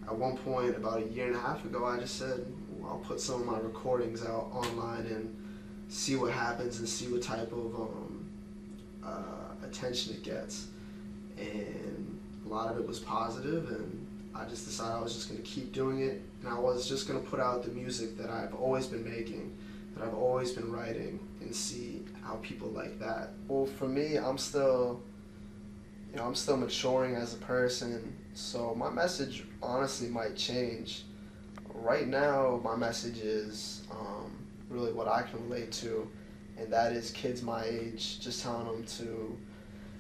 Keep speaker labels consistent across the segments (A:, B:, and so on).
A: At one point, about a year and a half ago, I just said, well, I'll put some of my recordings out online and see what happens and see what type of attention it gets. And a lot of it was positive, and I just decided I was just going to keep doing it, and I was just going to put out the music that I've always been making, that I've always been writing, and see how people like that. Well, for me, I'm still maturing as a person, so my message honestly might change. Right now, my message is really what I can relate to, and that is kids my age, just telling them to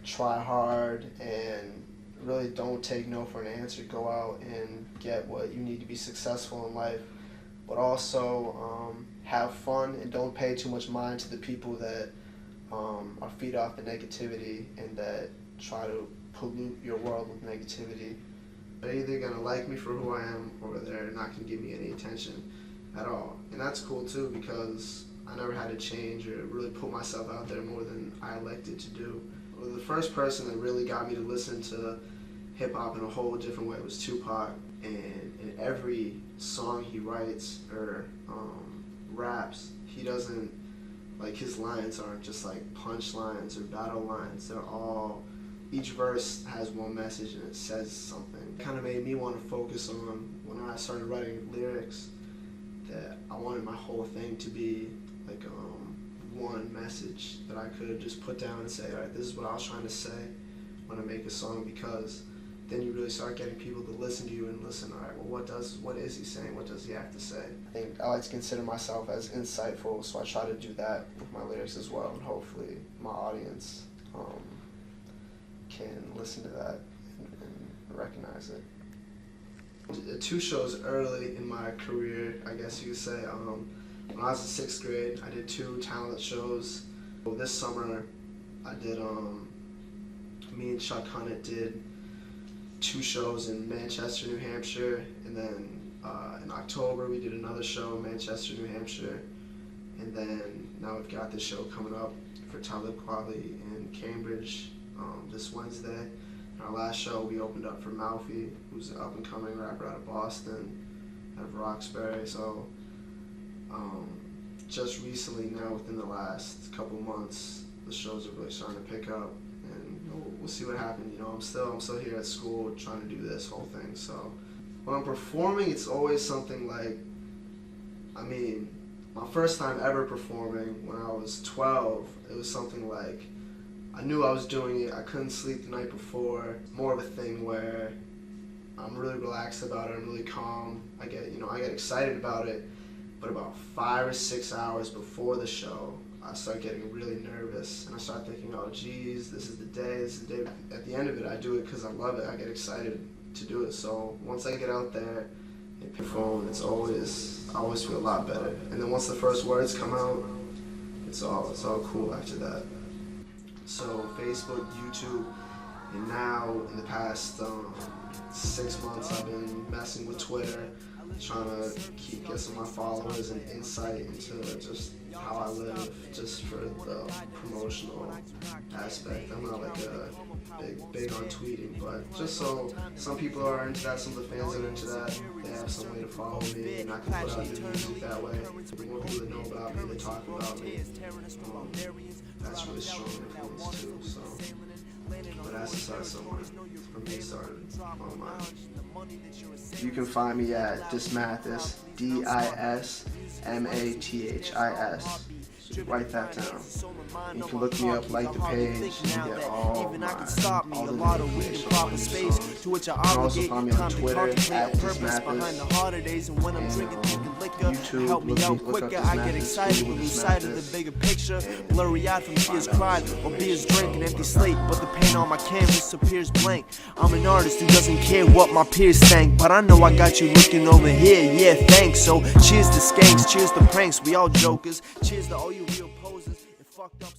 A: try hard and really don't take no for an answer. Go out and get what you need to be successful in life, but also have fun and don't pay too much mind to the people that are feed off the negativity and that try to pollute your world with negativity. They're either going to like me for who I am, or they're not going to give me any attention at all. And that's cool too, because I never had to change or really put myself out there more than I elected to do. Well, the first person that really got me to listen to hip-hop in a whole different way was Tupac. And in every song he writes or raps, he doesn't, like, his lines aren't just like punchlines or battle lines. They're all, each verse has one message and it says something. It kind of made me want to focus on, when I started writing lyrics, that I wanted my whole thing to be like one message that I could just put down and say, all right, this is what I was trying to say when I make a song, because then you really start getting people to listen to you and listen, all right, well, what is he saying? What does he have to say? I think I like to consider myself as insightful, so I try to do that with my lyrics as well, and hopefully my audience can listen to that and recognize it. 2 shows early in my career, I guess you could say. When I was in 6th grade, I did 2 talent shows. This summer, I did, me and Chuck Hunnett did 2 shows in Manchester, New Hampshire, and then in October we did another show in Manchester, New Hampshire, and then now we've got this show coming up for Talib Kweli in Cambridge this Wednesday. And our last show we opened up for Malfi, who's an up-and-coming rapper out of Boston, out of Roxbury. So just recently now, within the last couple months, the shows are really starting to pick up, and we'll see what happens. I'm still here at school trying to do this whole thing. So when I'm performing, it's always something like, my first time ever performing when I was 12, it was something like, I knew I was doing it, I couldn't sleep the night before. More of a thing where I'm really relaxed about it, I'm really calm. I get excited about it, but about 5 or 6 hours before the show, I start getting really nervous, and I start thinking, oh geez, this is the day. At the end of it, I do it because I love it. I get excited to do it. So once I get out there and perform, I always feel a lot better. And then once the first words come out, it's all cool after that. So Facebook, YouTube, and now in the past 6 months, I've been messing with Twitter, trying to get some of my followers and insight into just how I live, just for the promotional aspect. I'm not like big on tweeting, but just so some people are into that, some of the fans are into that, they have some way to follow me, and I can put out new music that way. The more people that know about me, they talk about me. That's really strong influence too. So, but that's to start somewhere. For me, it started online. You can find me at Dismathis, DISMATHIS. Write that down. You can look me up, like the page, and get all the information on the song. You can also find me on Twitter at Dismathis, and YouTube,
B: help me out quicker. I get excited when we sight of the bigger picture. Blurry eyed from tears cried or beers drink, an empty slate, but the paint on my canvas appears blank. I'm an artist who doesn't care what my peers think, but I know I got you looking over here. Yeah, thanks. So cheers to skanks, cheers to pranks. We all jokers. Cheers to all you real posers and fucked up.